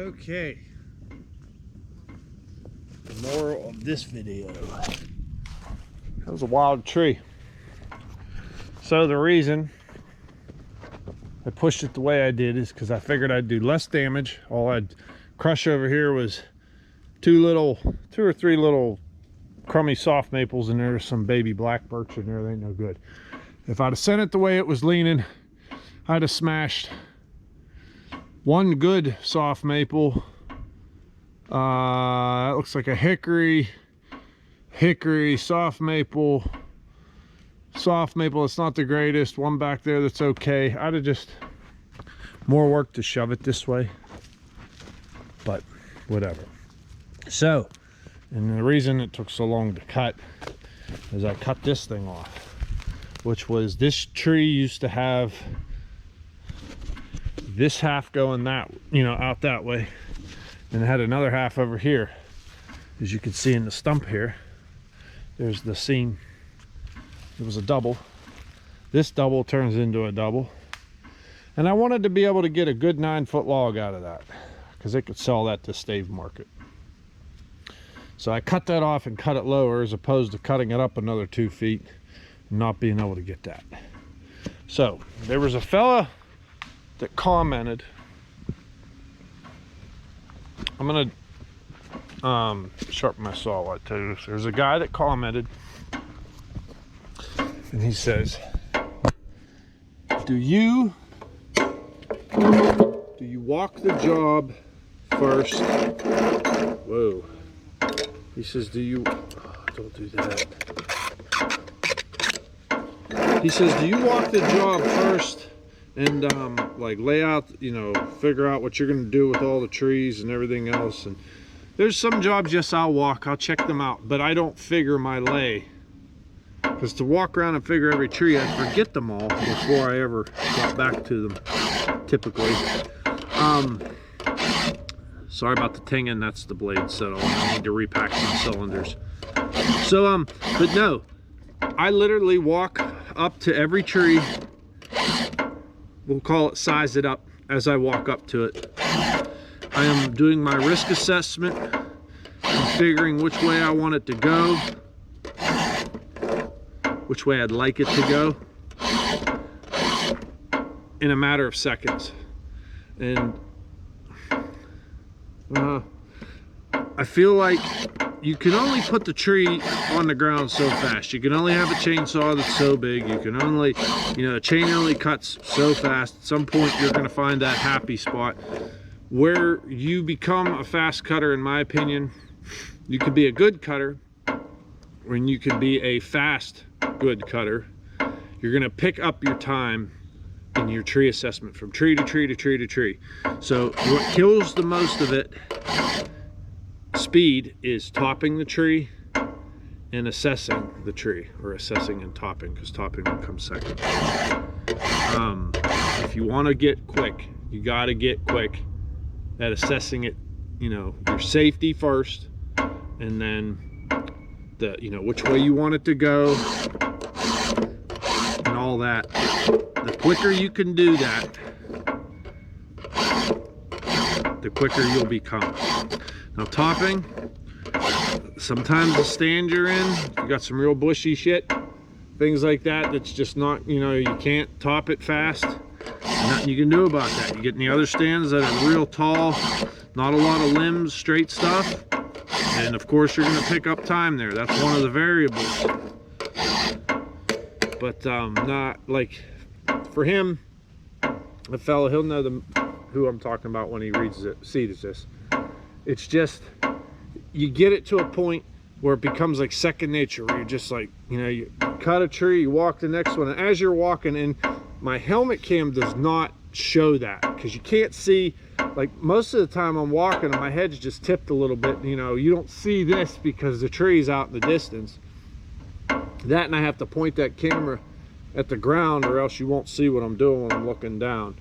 Okay, the moral of this video. That was a wild tree. So the reason I pushed it the way I did is because I figured I'd do less damage. All I'd crush over here was two or three little crummy soft maples, and there's some baby black birch in there. They ain't no good. If I'd have sent it the way it was leaning, I'd have smashed one good soft maple. That looks like a hickory, soft maple. It's not the greatest. One back there that's okay. I'd have just more work to shove it this way, but whatever. So, and the reason it took so long to cut is I cut this thing off, which was, this tree used to have this half going that, out that way, and it had another half over here. As you can see in the stump here, there's the seam. It was a double. This double turns into a double, and I wanted to be able to get a good 9-foot log out of that, because they could sell that to stave market. So I cut that off and cut it lower, as opposed to cutting it up another 2 feet and not being able to get that. So there was a fella that commented. I'm gonna sharpen my saw while I tell you this. There's a guy that commented, and he says, do you walk the job first? Whoa. He says, don't do that. He says, do you walk the job first and like lay out, figure out what you're going to do with all the trees and everything else? And there's some jobs, yes, I'll walk, I'll check them out, but I don't figure my lay, because to walk around and figure every tree, I'd forget them all before I ever got back to them, typically. Sorry about the tinging, that's the blade settle. I need to repack some cylinders. So but no, I literally walk up to every tree. We'll call it size it up as I walk up to it. I am doing my risk assessment and figuring which way I want it to go, which way I'd like it to go, in a matter of seconds. And I feel like you can only put the tree on the ground so fast. You can only have a chainsaw that's so big. You can only, a chain only cuts so fast. At some point, you're going to find that happy spot where you become a fast cutter. In my opinion, you could be a good cutter, when you could be a fast good cutter. You're going to pick up your time in your tree assessment from tree to tree to tree to tree. So what kills the most of it, speed, is topping the tree and assessing the tree, or assessing and topping, because topping will come second. If you want to get quick, you got to get quick at assessing it, your safety first, and then the, which way you want it to go and all that. The quicker you can do that, the quicker you'll become. Now topping, sometimes the stand you're in, you got some real bushy shit, things like that, that's just not, you can't top it fast. Nothing you can do about that. You get in the other stands that are real tall, not a lot of limbs, straight stuff, and of course you're going to pick up time there. That's one of the variables. But not like, for him, the fellow, he'll know who I'm talking about when he sees this. It's just, you get it to a point where it becomes like second nature, where you're just like, you cut a tree, you walk the next one, and as you're walking, and my helmet cam does not show that, because you can't see, like most of the time I'm walking and my head's just tipped a little bit, you don't see this because the tree's out in the distance. That, and I have to point that camera at the ground, or else you won't see what I'm doing when I'm looking down.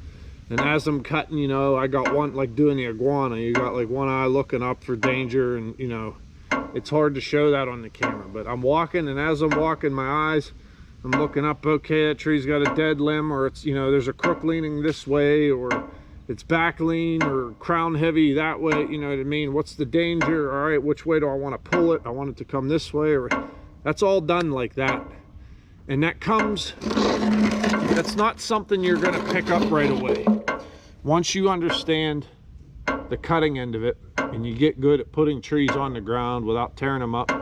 And as I'm cutting, I got one, like doing the iguana, you got like one eye looking up for danger, and it's hard to show that on the camera. But I'm walking, and as I'm walking, my eyes, I'm looking up, okay, that tree's got a dead limb, or it's, there's a crook leaning this way, or, it's back lean or crown heavy that way, you know what I mean? What's the danger? All right, which way do I want to pull it? I want it to come this way, or that's all done like that. And that comes, that's not something you're going to pick up right away. Once you understand the cutting end of it, and you get good at putting trees on the ground without tearing them up,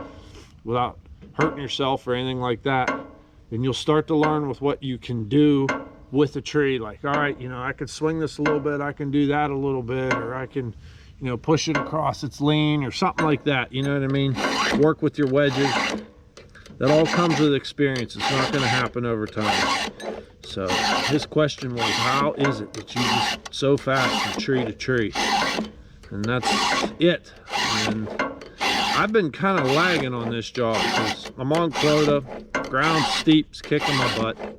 without hurting yourself or anything like that, then you'll start to learn with what you can do with a tree. Like, all right, you know, I could swing this a little bit, I can do that a little bit, or I can, you know, push it across its lean or something like that, you know what I mean? Work with your wedges. That all comes with experience. It's not going to happen over time. So his question was, how is it that you just so fast from tree to tree? And that's it. And I've been kind of lagging on this job because I'm on quota, ground steep's kicking my butt.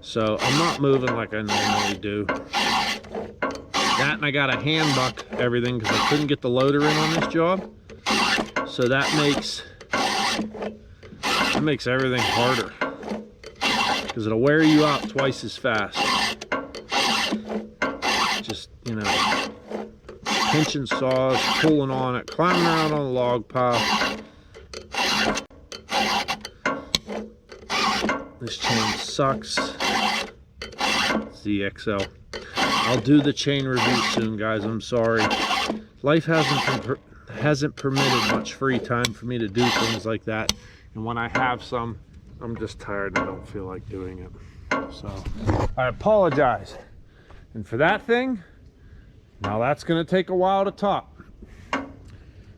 So I'm not moving like I normally do. That, and I got to hand buck everything because I couldn't get the loader in on this job. So that makes everything harder because it'll wear you out twice as fast. Just, you know, pinching saws, pulling on it, climbing around on the log pile. This chain sucks. It's the XL. I'll do the chain review soon, guys. I'm sorry. Life hasn't permitted much free time for me to do things like that. And when I have some, I'm just tired and I don't feel like doing it. So I apologize. And for that thing, now that's going to take a while to top.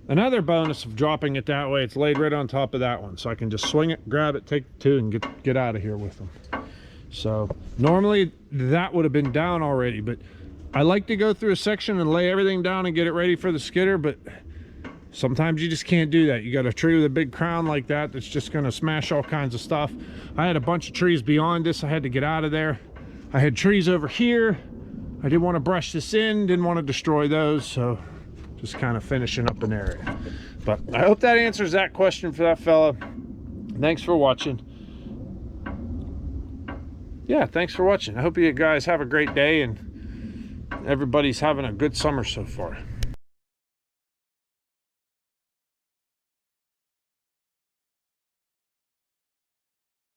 Another bonus of dropping it that way, it's laid right on top of that one. So I can just swing it, grab it, take two, and get out of here with them. So normally that would have been down already, but I like to go through a section and lay everything down and get it ready for the skidder, but sometimes you just can't do that. You got a tree with a big crown like that that's just going to smash all kinds of stuff. I had a bunch of trees beyond this I had to get out of there. I had trees over here. I didn't want to brush this in, didn't want to destroy those, so just kind of finishing up an area. But I hope that answers that question for that fella. Thanks for watching. Yeah, thanks for watching. I hope you guys have a great day and everybody's having a good summer so far.